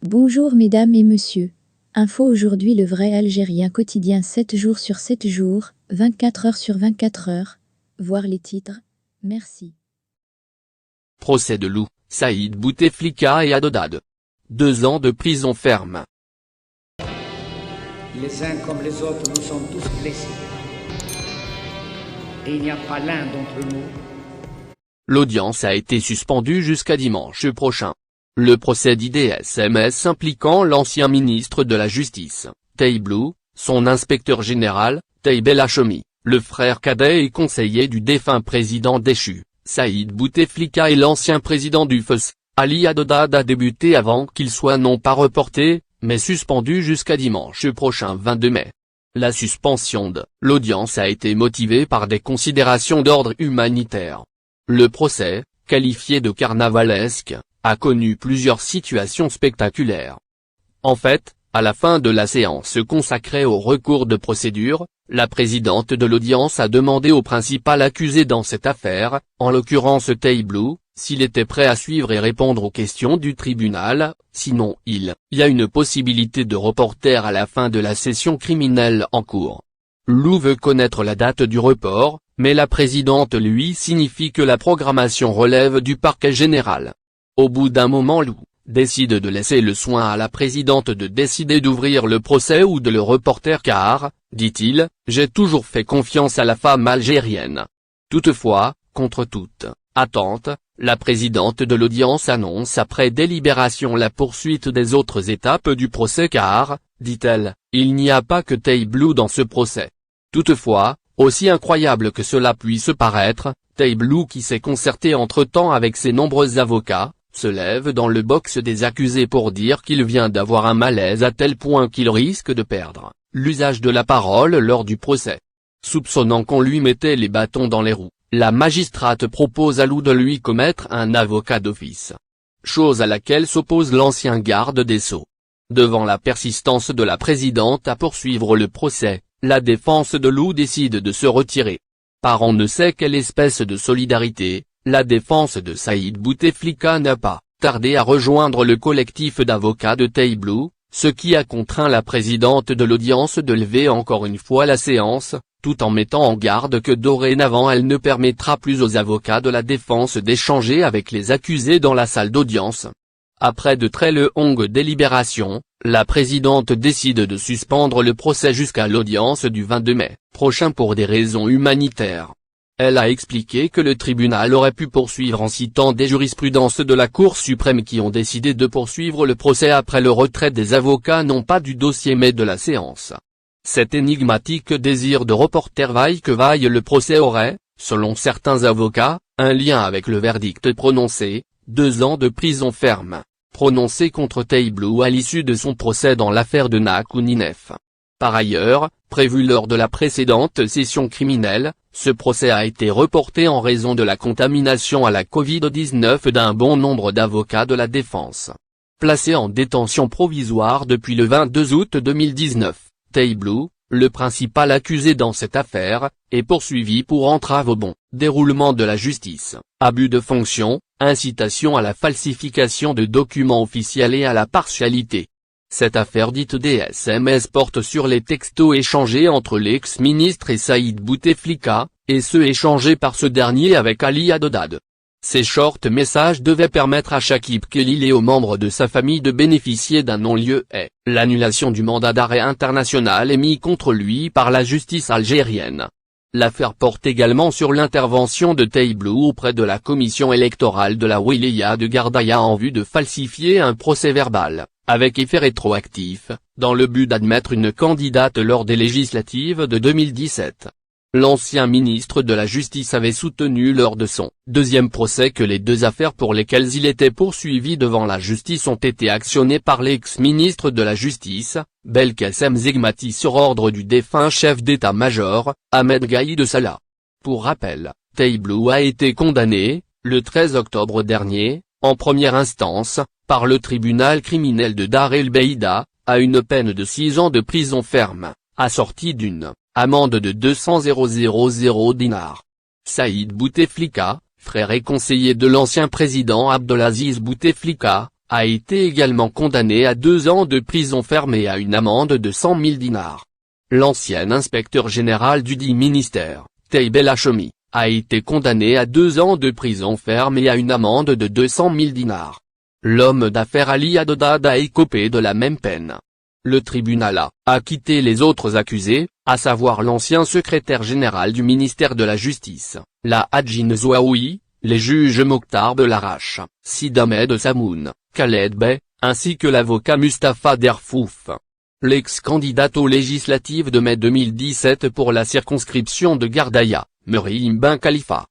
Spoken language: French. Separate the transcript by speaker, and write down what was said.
Speaker 1: Bonjour mesdames et messieurs. Info aujourd'hui le vrai algérien quotidien 7 jours sur 7 jours, 24 heures sur 24 heures. Voir les titres. Merci.
Speaker 2: Procès de Lou, Saïd Bouteflika et Haddad. 2 ans de prison ferme.
Speaker 3: Les uns comme les autres, nous sommes tous blessés. Et il n'y a pas l'un d'entre nous.
Speaker 2: L'audience a été suspendue jusqu'à dimanche prochain. Le procès d'IDSMS impliquant l'ancien ministre de la Justice, Taïb Lou, son inspecteur général, Taïb El Hachoumi, le frère cadet et conseiller du défunt président déchu, Saïd Bouteflika et l'ancien président du FES, Ali Haddad a débuté avant qu'il soit non pas reporté, mais suspendu jusqu'à dimanche prochain 22 mai. La suspension de l'audience a été motivée par des considérations d'ordre humanitaire. Le procès, qualifié de carnavalesque, a connu plusieurs situations spectaculaires. En fait, à la fin de la séance consacrée au recours de procédure, la présidente de l'audience a demandé au principal accusé dans cette affaire, en l'occurrence Taïb Lou, s'il était prêt à suivre et répondre aux questions du tribunal, sinon il y a une possibilité de reporter à la fin de la session criminelle en cours. Lou veut connaître la date du report, mais la présidente lui signifie que la programmation relève du parquet général. Au bout d'un moment Lou décide de laisser le soin à la présidente de décider d'ouvrir le procès ou de le reporter car, dit-il, j'ai toujours fait confiance à la femme algérienne. Toutefois, contre toute attente, la présidente de l'audience annonce après délibération la poursuite des autres étapes du procès car, dit-elle, il n'y a pas que Taïb Lou dans ce procès. Toutefois, aussi incroyable que cela puisse paraître, Taïb Lou qui s'est concerté entre-temps avec ses nombreux avocats, se lève dans le box des accusés pour dire qu'il vient d'avoir un malaise à tel point qu'il risque de perdre l'usage de la parole lors du procès. Soupçonnant qu'on lui mettait les bâtons dans les roues, la magistrate propose à Lou de lui commettre un avocat d'office. Chose à laquelle s'oppose l'ancien garde des Sceaux. Devant la persistance de la présidente à poursuivre le procès, la défense de Lou décide de se retirer. Par on ne sait quelle espèce de solidarité, la défense de Saïd Bouteflika n'a pas tardé à rejoindre le collectif d'avocats de Taïb Lou, ce qui a contraint la présidente de l'audience de lever encore une fois la séance, tout en mettant en garde que dorénavant elle ne permettra plus aux avocats de la défense d'échanger avec les accusés dans la salle d'audience. Après de très longues délibérations, la présidente décide de suspendre le procès jusqu'à l'audience du 22 mai prochain pour des raisons humanitaires. Elle a expliqué que le tribunal aurait pu poursuivre en citant des jurisprudences de la Cour suprême qui ont décidé de poursuivre le procès après le retrait des avocats non pas du dossier mais de la séance. Cet énigmatique désir de reporter vaille que vaille le procès aurait, selon certains avocats, un lien avec le verdict prononcé, 2 ans de prison ferme, prononcé contre Taïb Lou à l'issue de son procès dans l'affaire de Nak ou Ninef. Par ailleurs, prévu lors de la précédente session criminelle, ce procès a été reporté en raison de la contamination à la Covid-19 d'un bon nombre d'avocats de la défense. Placé en détention provisoire depuis le 22 août 2019, Taïb Lou, le principal accusé dans cette affaire, est poursuivi pour entrave au bon déroulement de la justice, abus de fonction, incitation à la falsification de documents officiels et à la partialité. Cette affaire dite DSMS porte sur les textos échangés entre l'ex-ministre et Saïd Bouteflika, et ceux échangés par ce dernier avec Ali Haddad. Ces short messages devaient permettre à Chakib Khalil et aux membres de sa famille de bénéficier d'un non-lieu et l'annulation du mandat d'arrêt international émis contre lui par la justice algérienne. L'affaire porte également sur l'intervention de Taïb Lou auprès de la commission électorale de la wilaya de Gardaïa en vue de falsifier un procès-verbal, avec effet rétroactif, dans le but d'admettre une candidate lors des législatives de 2017. L'ancien ministre de la Justice avait soutenu lors de son deuxième procès que les 2 affaires pour lesquelles il était poursuivi devant la justice ont été actionnées par l'ex-ministre de la Justice, Belkacem Zegmati sur ordre du défunt chef d'état-major, Ahmed Gaïd Salah. Pour rappel, Taïb Lou a été condamné, le 13 octobre dernier, en première instance, par le tribunal criminel de Dar el Beïda, à une peine de 6 ans de prison ferme, assortie d'une amende de 200 000 dinars. Saïd Bouteflika, frère et conseiller de l'ancien président Abdelaziz Bouteflika, a été également condamné à 2 ans de prison ferme et à une amende de 100 000 dinars. L'ancien inspecteur général du dit ministère, Taïb El Hachoumi, a été condamné à 2 ans de prison ferme et à une amende de 200 000 dinars. L'homme d'affaires Ali Haddad a écopé de la même peine. Le tribunal a acquitté les autres accusés, à savoir l'ancien secrétaire général du ministère de la Justice, la Hadjine Zouaoui, les juges Mokhtar Belarache, Sid Ahmed Samoun, Khaled Bey, ainsi que l'avocat Mustapha Derfouf. L'ex-candidate aux législatives de mai 2017 pour la circonscription de Gardaïa, Meriem Ben Khalifa,